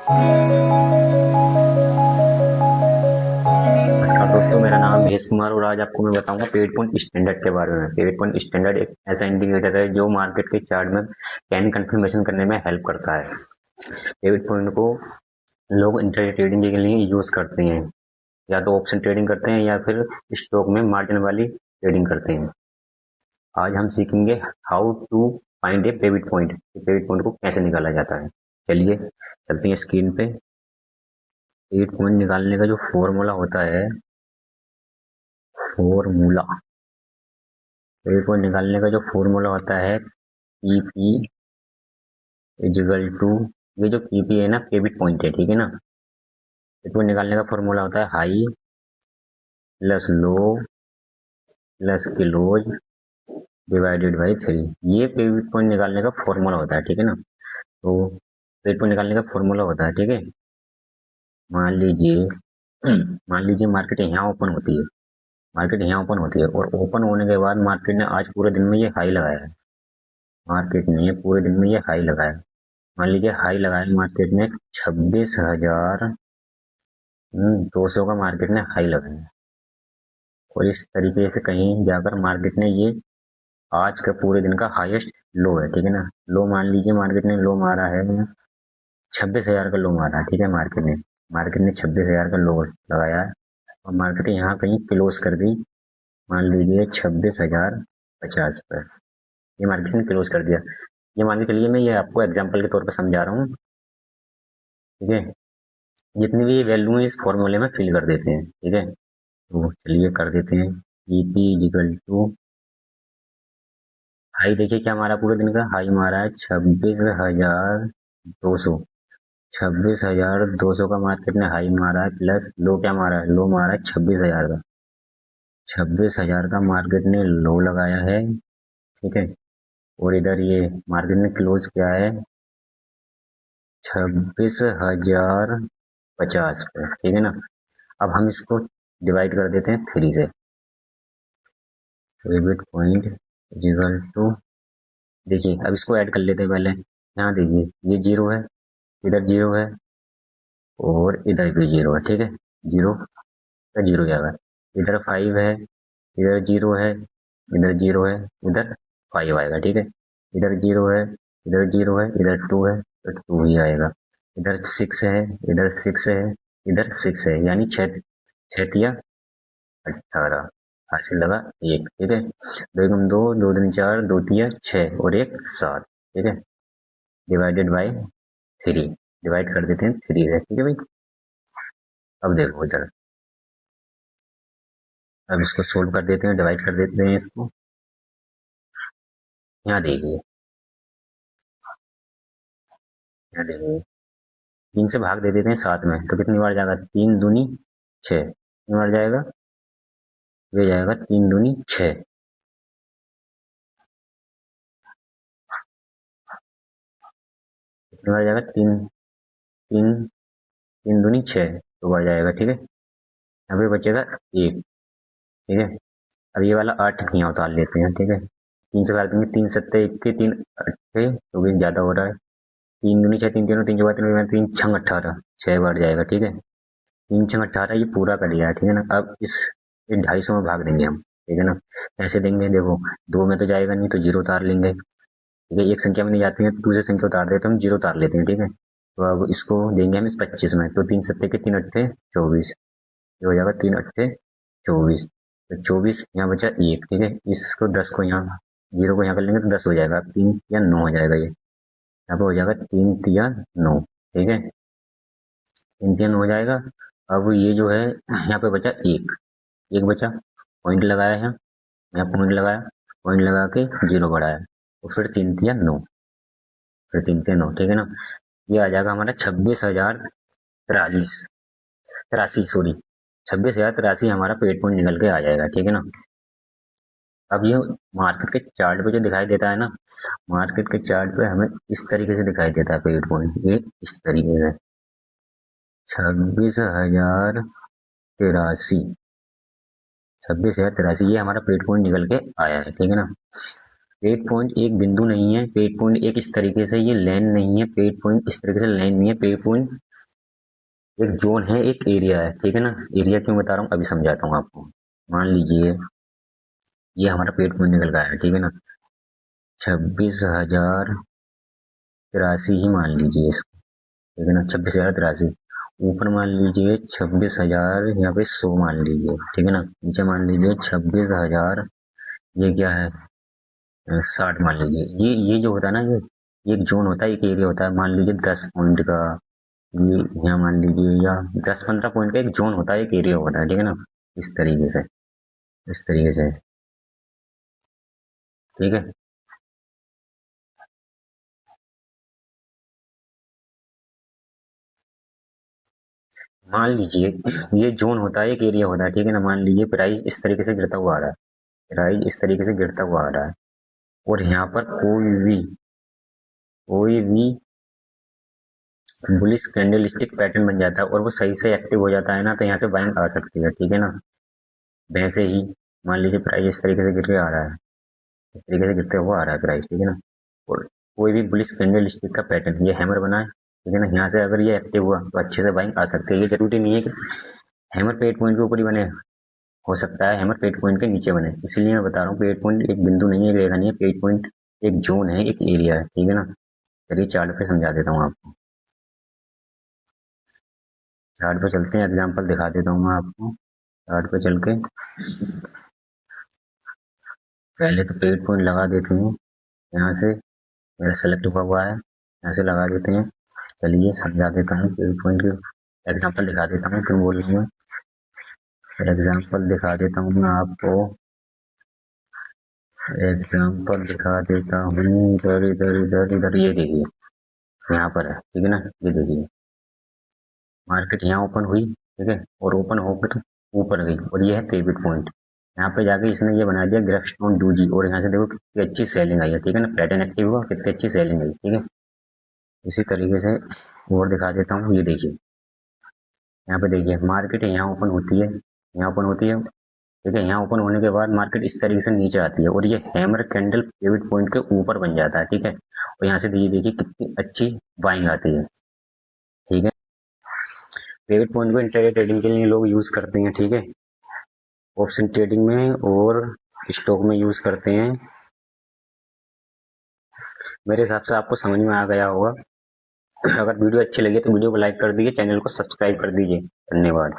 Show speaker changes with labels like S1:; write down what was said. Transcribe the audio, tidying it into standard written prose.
S1: नमस्कार दोस्तों, मेरा नाम महेश कुमार और आज आपको मैं बताऊंगा पेविड पॉइंट स्टैंडर्ड के बारे में। पेविड पॉइंट स्टैंडर्ड एक ऐसा इंडिकेटर है जो मार्केट के चार्ट में कैंडी कंफर्मेशन करने में हेल्प करता है। पेविड पॉइंट को लोग इंट्राडे ट्रेडिंग के लिए यूज करते हैं, या तो ऑप्शन ट्रेडिंग करते हैं या फिर स्टॉक में मार्जिन वाली ट्रेडिंग करते हैं। आज हम सीखेंगे how to find a pivot point, pivot point को कैसे निकाला जाता है। चलिए चलते हैं स्क्रीन पे। पेविड पॉइंट निकालने का जो फॉर्मूला होता है, फॉर्मूला पेविड पॉइंट निकालने का जो फॉर्मूला होता है पीपी इजिकल टू, ये जो पीपी है ना, पेविड पॉइंट है, ठीक है ना। पेविड पॉइंट निकालने का फॉर्मूला होता है high plus low plus close divided by 3। ये पेविड पॉइंट निकालने का फॉर्मूला होता है, ठीक है ना। तो पेविड पॉइंट निकालने का फॉर्मूला होता है, ठीक है। मान लीजिए मान लीजिए मार्केट यहाँ ओपन होती है, मार्केट यहाँ ओपन होती है और ओपन होने के बाद मार्केट ने आज पूरे दिन में ये हाई लगाया है, मार्केट ने पूरे दिन में ये हाई लगाया। मान लीजिए हाई लगाया मार्केट ने 26,200 का मार्केट ने हाई लगाया और इस तरीके से कहीं जाकर मार्केट ने ये आज का पूरे दिन का हाईएस्ट लो है, ठीक है ना। लो मान लीजिए मार्केट ने लो मारा है 26,000 का लो मारा है, ठीक है। मार्केट ने 26,000 का लो लगाया है और मार्केट यहाँ कहीं क्लोज कर दी, मान लीजिए 26,050 पर। ये मार्केट ने क्लोज कर दिया। ये मान के चलिए, मैं ये आपको एग्जांपल के तौर पर समझा रहा हूँ, ठीक है। जितनी भी वैल्यू है इस फॉर्मूले में फिल कर देते हैं, ठीक है। तो चलिए कर देते हैं। ईपी इजिकल टू हाई, देखिए क्या हमारा पूरे दिन का हाई मारा है 26,200। 26,200 का मार्केट ने हाई मारा है, प्लस लो क्या मारा है, लो मारा है 26,000 का। 26,000 का मार्केट ने लो लगाया है, ठीक है। और इधर ये मार्केट ने क्लोज किया है 26,050 पे, ठीक है ना। अब हम इसको डिवाइड कर देते हैं 3 से। पेविड पॉइंट इक्वल टू, देखिए अब इसको ऐड कर लेते हैं पहले। यहाँ देखिए ये 0 है, इधर 0 है और इधर भी 0 है, ठीक है। 0 का 0 जाएगा, इधर 5 है, इधर 0 है, इधर 0 है, इधर 5 आएगा, ठीक है। इधर 0 है, इधर 0 है, इधर 2 है तो 2 ही आएगा। इधर 6 है, इधर 6 है, इधर 6 है, यानी 6 6 18 हासिल लगा 1, ठीक है। 2 एकम 2, 2 दूनी 4, 2 तिया 6 और 1 7, ठीक है। डिवाइडेड बाय 3, डिवाइड कर देते हैं 3 से, ठीक है भाई। अब देखो इधर, अब इसको सोल्व कर देते हैं, डिवाइड कर देते हैं इसको। यहाँ देखिए, यहाँ देखिए 3 से भाग दे देते हैं 7 में, तो कितनी बार जाएगा, 3 दूनी 6, कितनी बार जाएगा, ये जाएगा 3 दूनी 6, कितनी बार जाएगा, 3 3 3 दूनी 6, 2 बार जाएगा, ठीक है। यहाँ पे बचेगा 1, ठीक है। अब ये वाला 8 यहाँ उतार लेते हैं, ठीक है। 3 से भाग देंगे, 3 सत्ते 21, 3 अट्ठे, तो भी ज़्यादा हो रहा है। 3 दूनी 6, 3 तीनों 3 के बाद 3 छंग 18, 6 बार जाएगा, ठीक है। 3 छंग 18 ये पूरा कर लिया है, ठीक है ना। अब इस 250 में भाग देंगे हम, ठीक है ना। कैसे देंगे, देखो 2 में तो जाएगा नहीं तो 0 उतार लेंगे, ठीक है। एक संख्या में नहीं जाती है, दूसरी संख्या उतार देते हम 0 उतार लेते हैं, ठीक है। तो अब इसको देंगे हम इस 25 में, तो 3 सत्ते के 3 अट्ठे 24, ये हो जाएगा 3 अट्ठे 24, तो 24 यहाँ बचा 1, ठीक है। इसको 10 को यहाँ 0 को यहाँ कर लेंगे तो 10 हो जाएगा, 3 या 9 हो जाएगा, ये यहाँ पे हो जाएगा 3 तिया 9, ठीक है। 3 तिया 9 हो जाएगा। अब ये जो है यहाँ पे बचा 1, 1 बचा, पॉइंट लगाया है, यहाँ पॉइंट लगाया, पॉइंट लगा के 0 बढ़ाया, तो फिर 3 तिया 9, फिर 3 तिया 9, ठीक है ना। ये आ जाएगा हमारा 26,083, सॉरी 26,083 हमारा पेड पॉइंट निकल के आ जाएगा, ठीक है ना। अब ये मार्केट के चार्ट पे जो दिखाई देता है ना, मार्केट के चार्ट पे हमें इस तरीके से दिखाई देता है पेड पॉइंट, ये इस तरीके से 26,083, 26,083 ये हमारा पेड पॉइंट निकल के आया है, ठीक है ना। पेड पॉइंट एक बिंदु नहीं है, पेड पॉइंट एक इस तरीके से ये लाइन नहीं है, पेड पॉइंट इस तरीके से लाइन नहीं है, पेड पॉइंट एक जोन है, एक एरिया है, ठीक है ना। एरिया क्यों बता रहा हूँ अभी समझाता हूँ आपको। मान लीजिए ये हमारा पेट में निकल गया है, ठीक है ना। 26,083 ही मान लीजिए इसको, ठीक है ना। 26,083 ऊपर मान लीजिए 26,000, यहाँ पे 100 मान लीजिए, ठीक है ना। नीचे मान लीजिए 26,000, ये क्या है 60 मान लीजिए। ये जो होता है ना, ये एक जोन होता है, एक एरिया होता है। मान लीजिए 10 पॉइंट का, ये यहाँ मान लीजिए, या 10-15 पॉइंट का एक जोन होता है, एक एरिया होता है, ठीक है ना। इस तरीके से, इस तरीके से, ठीक है। मान लीजिए ये जोन होता है, एक एरिया होता है, ठीक है ना। मान लीजिए प्राइस इस तरीके से गिरता हुआ आ रहा है, प्राइस इस तरीके से गिरता हुआ आ रहा है, और यहाँ पर कोई भी बुलिश कैंडलस्टिक पैटर्न बन जाता है और वो सही से एक्टिव हो जाता है ना, तो यहाँ से बाइंग आ सकती है, ठीक है ना। वैसे ही मान लीजिए प्राइस इस तरीके से गिर के आ रहा है, इस तरीके से गिरते हुआ आ रहा है प्राइस, ठीक है ना। और कोई भी बुलिश कैंडलस्टिक का पैटर्न, ये हैमर बना है, ठीक है ना। यहाँ से अगर ये एक्टिव हुआ तो अच्छे से बाइंग आ सकती है। ये जरूरी नहीं है कि हैमर पे 8 पॉइंट के ऊपर ही बने, हो सकता है हैमर पे 8 पॉइंट के नीचे बने। इसलिए मैं बता रहा हूँ पे 8 पॉइंट एक बिंदु नहीं है, एक रेखा नहीं है, पे 8 पॉइंट एक जोन है, एक एरिया है, ठीक है ना। चलिए चार्ट पे समझा देता हूँ आपको। चार्ट पे चलते हैं, एग्जाम्पल दिखा देता हूँ मैं आपको। चार्ट पे चल के पहले तो पेड पॉइंट लगा देते हैं, यहाँ से मेरा सेलेक्ट हुआ है, यहाँ से लगा देते हैं। चलिए समझा देता हूँ पेड पॉइंट के एग्जाम्पल दिखा देता हूँ, क्यों बोल रही हूँ। फिर एग्जाम्पल दिखा देता हूँ मैं आपको, एग्जाम्पल दिखा देता हूँ। इधर इधर इधर इधर, ये देखिए यहाँ पर है, ठीक है ना। ये देखिए मार्केट यहाँ ओपन हुई, ठीक है, और ओपन होकर ऊपर गई, और ये है पिवट पॉइंट। यहाँ पे जाके इसने ये बना दिया ग्रेफस्टोन डूजी, और यहाँ से देखो कितनी अच्छी सेलिंग आई है, ठीक है ना। पैटर्न एक्टिव हुआ, कितनी अच्छी सेलिंग आई, ठीक है। इसी तरीके से और दिखा देता हूँ, ये देखिए यहाँ पे देखिए मार्केट यहाँ ओपन होती है, यहाँ ओपन होती है, ठीक है। यहाँ ओपन होने के बाद मार्केट इस तरीके से नीचे आती है, और ये हैमर कैंडल पिवट पॉइंट के ऊपर बन जाता है, ठीक है। और यहाँ से देखिए कितनी अच्छी बाइंग आती है, ठीक है। पिवट पॉइंट को इंट्राडे ट्रेडिंग के लिए लोग यूज करते हैं, ठीक है। ऑप्शन ट्रेडिंग में और स्टॉक में यूज करते हैं। मेरे हिसाब से आपको समझ में आ गया होगा। अगर वीडियो अच्छी लगी तो वीडियो को लाइक कर दीजिए, चैनल को सब्सक्राइब कर दीजिए। धन्यवाद।